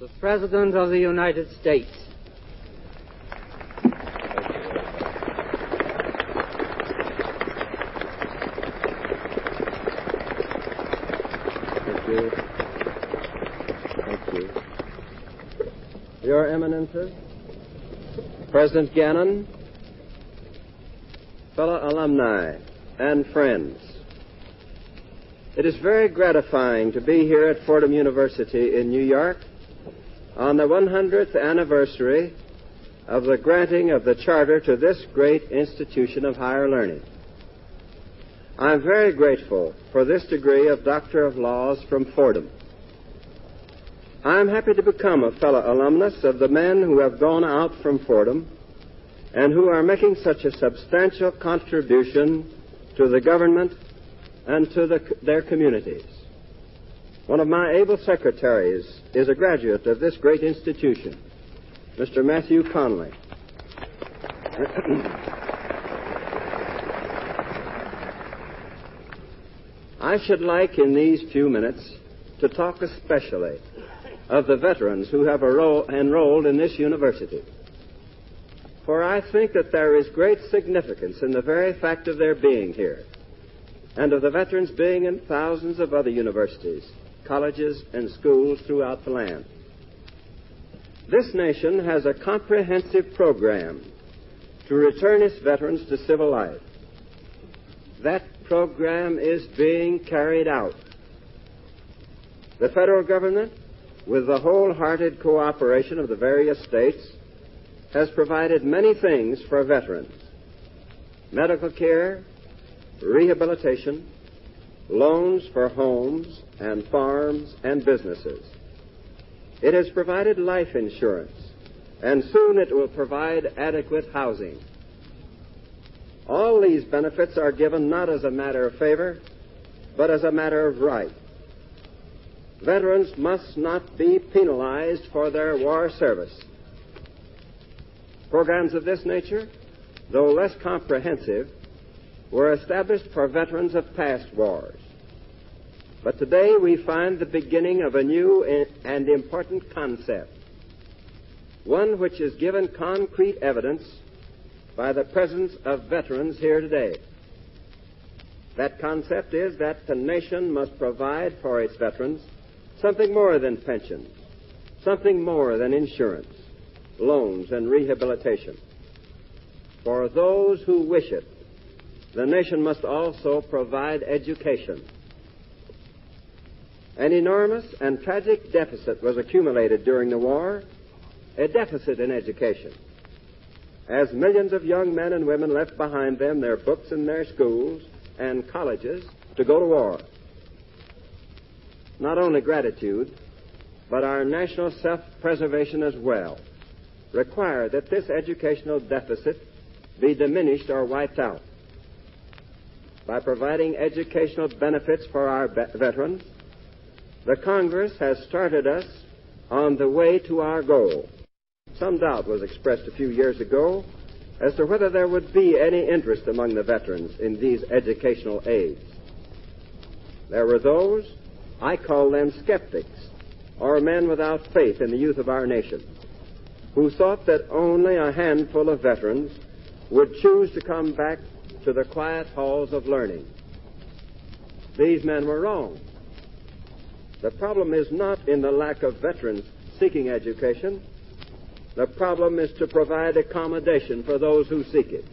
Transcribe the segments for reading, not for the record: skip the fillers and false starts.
the President of the United States. Thank you. Thank you. Your Eminences, President Gannon, fellow alumni, and friends, it is very gratifying to be here at Fordham University in New York on the 100th anniversary of the granting of the charter to this great institution of higher learning. I'm very grateful for this degree of Doctor of Laws from Fordham. I'm happy to become a fellow alumnus of the men who have gone out from Fordham and who are making such a substantial contribution to the government and to their communities. One of my able secretaries is a graduate of this great institution, Mr. Matthew Conley. I should like in these few minutes to talk especially of the veterans who have enrolled in this university. For I think that there is great significance in the very fact of their being here, and of the veterans being in thousands of other universities, colleges, and schools throughout the land. This nation has a comprehensive program to return its veterans to civil life. That program is being carried out. The federal government, with the wholehearted cooperation of the various states, has provided many things for veterans: medical care, rehabilitation, loans for homes and farms and businesses. It has provided life insurance, and soon it will provide adequate housing. All these benefits are given not as a matter of favor, but as a matter of right. Veterans must not be penalized for their war service. Programs of this nature, though less comprehensive, were established for veterans of past wars. But today we find the beginning of a new and important concept, one which is given concrete evidence by the presence of veterans here today. That concept is that the nation must provide for its veterans something more than pensions, something more than insurance, loans, and rehabilitation. For those who wish it, the nation must also provide education. An enormous and tragic deficit was accumulated during the war, a deficit in education, as millions of young men and women left behind them their books and their schools and colleges to go to war. Not only gratitude, but our national self-preservation as well require that this educational deficit be diminished or wiped out. By providing educational benefits for our veterans, the Congress has started us on the way to our goal. Some doubt was expressed a few years ago as to whether there would be any interest among the veterans in these educational aids. There were those, I call them skeptics, or men without faith in the youth of our nation, who thought that only a handful of veterans would choose to come back to the quiet halls of learning. These men were wrong. The problem is not in the lack of veterans seeking education. The problem is to provide accommodation for those who seek it.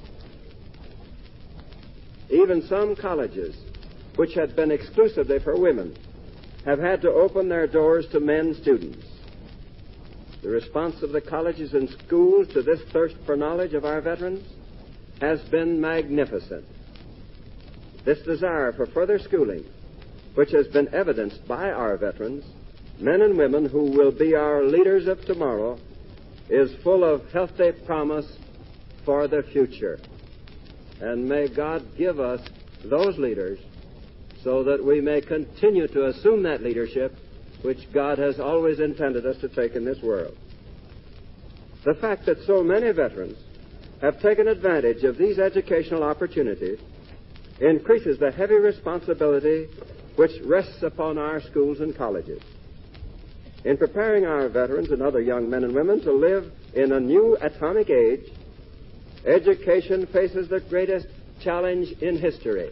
Even some colleges, which had been exclusively for women, have had to open their doors to men students. The response of the colleges and schools to this thirst for knowledge of our veterans has been magnificent. This desire for further schooling, which has been evidenced by our veterans, men and women who will be our leaders of tomorrow, is full of healthy promise for the future. And may God give us those leaders so that we may continue to assume that leadership which God has always intended us to take in this world. The fact that so many veterans have taken advantage of these educational opportunities increases the heavy responsibility which rests upon our schools and colleges. In preparing our veterans and other young men and women to live in a new atomic age, education faces the greatest challenge in history.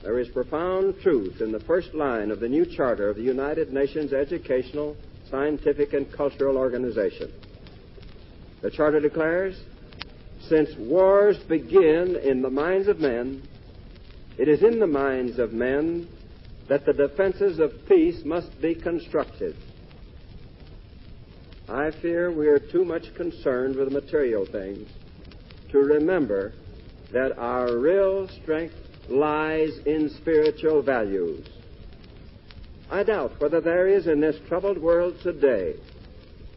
There is profound truth in the first line of the new charter of the United Nations Educational, Scientific, and Cultural Organization. The charter declares, since wars begin in the minds of men, it is in the minds of men that the defenses of peace must be constructed. I fear we are too much concerned with material things to remember that our real strength lies in spiritual values. I doubt whether there is in this troubled world today,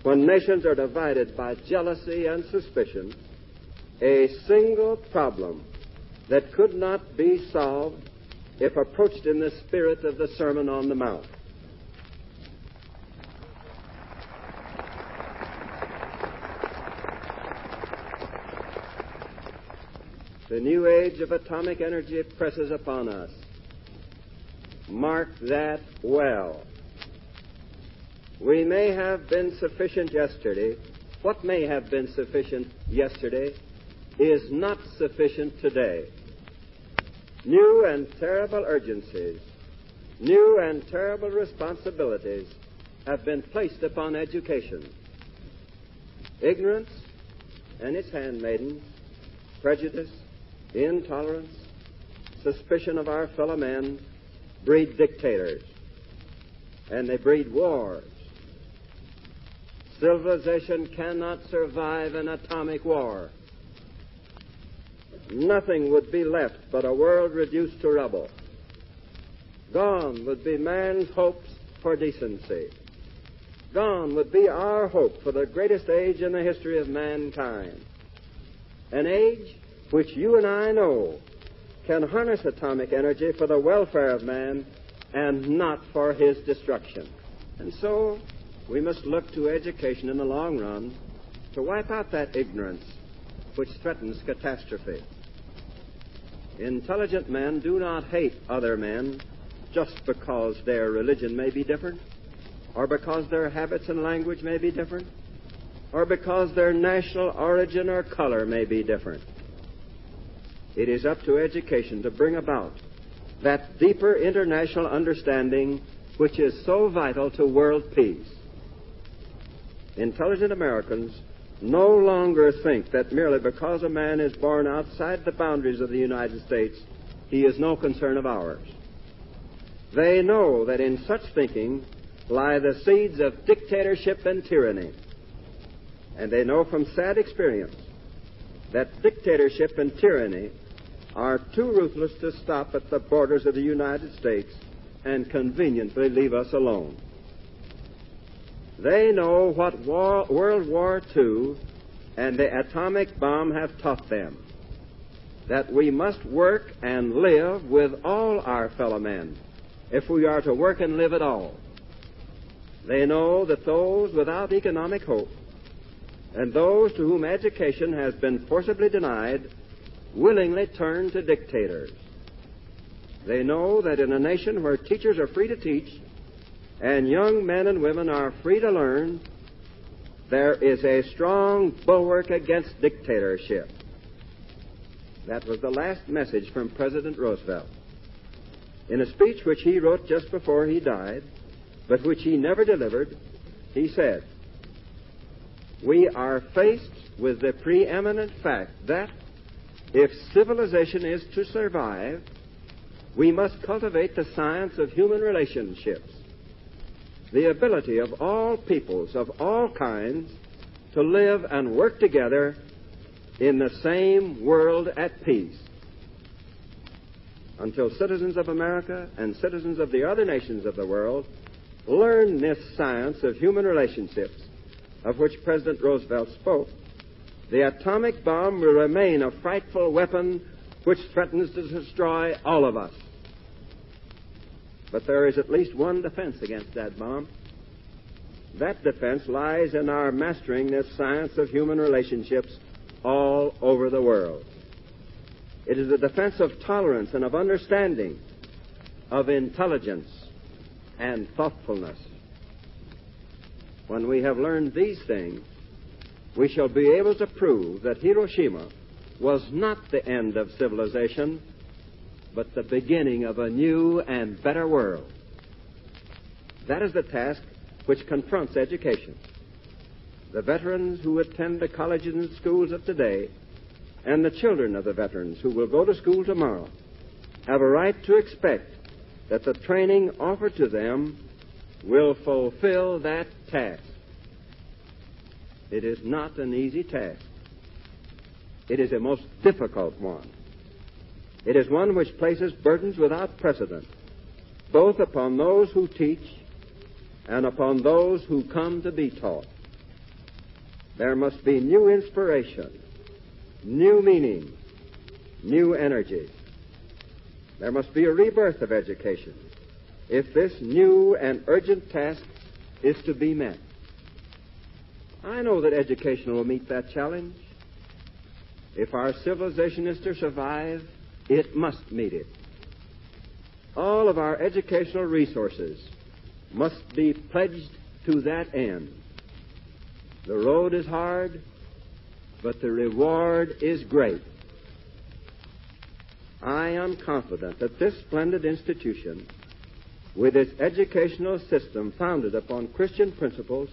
when nations are divided by jealousy and suspicion, a single problem that could not be solved if approached in the spirit of the Sermon on the Mount. The new age of atomic energy presses upon us. Mark that well. We may have been sufficient yesterday. What may have been sufficient yesterday is not sufficient today. New and terrible urgencies, new and terrible responsibilities have been placed upon education. Ignorance and its handmaidens, prejudice, intolerance, suspicion of our fellow men breed dictators, and they breed wars. Civilization cannot survive an atomic war. Nothing would be left but a world reduced to rubble. Gone would be man's hopes for decency. Gone would be our hope for the greatest age in the history of mankind. An age which you and I know can harness atomic energy for the welfare of man and not for his destruction. And so we must look to education in the long run to wipe out that ignorance which threatens catastrophe. Intelligent men do not hate other men just because their religion may be different, or because their habits and language may be different, or because their national origin or color may be different. It is up to education to bring about that deeper international understanding which is so vital to world peace. Intelligent Americans no longer think that merely because a man is born outside the boundaries of the United States, he is no concern of ours. They know that in such thinking lie the seeds of dictatorship and tyranny. And they know from sad experience that dictatorship and tyranny are too ruthless to stop at the borders of the United States and conveniently leave us alone. They know what World War II and the atomic bomb have taught them, that we must work and live with all our fellow men if we are to work and live at all. They know that those without economic hope and those to whom education has been forcibly denied willingly turn to dictators. They know that in a nation where teachers are free to teach and young men and women are free to learn, there is a strong bulwark against dictatorship. That was the last message from President Roosevelt. In a speech which he wrote just before he died, but which he never delivered, he said, "We are faced with the preeminent fact that if civilization is to survive, we must cultivate the science of human relationships, the ability of all peoples of all kinds to live and work together in the same world at peace. Until citizens of America and citizens of the other nations of the world learn this science of human relationships of which President Roosevelt spoke, the atomic bomb will remain a frightful weapon which threatens to destroy all of us. But there is at least one defense against that bomb. That defense lies in our mastering this science of human relationships all over the world. It is a defense of tolerance and of understanding, of intelligence, and thoughtfulness. When we have learned these things, we shall be able to prove that Hiroshima was not the end of civilization, but the beginning of a new and better world. That is the task which confronts education. The veterans who attend the colleges and schools of today, and the children of the veterans who will go to school tomorrow, have a right to expect that the training offered to them will fulfill that task. It is not an easy task. It is a most difficult one. It is one which places burdens without precedent, both upon those who teach and upon those who come to be taught. There must be new inspiration, new meaning, new energy. There must be a rebirth of education if this new and urgent task is to be met. I know that education will meet that challenge. If our civilization is to survive, it must meet it. All of our educational resources must be pledged to that end. The road is hard, but the reward is great. I am confident that this splendid institution, with its educational system founded upon Christian principles,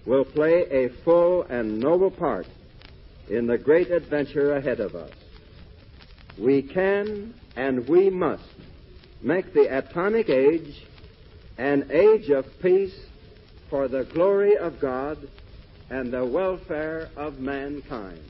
will play a full and noble part in the great adventure ahead of us. We can and we must make the atomic age an age of peace for the glory of God and the welfare of mankind.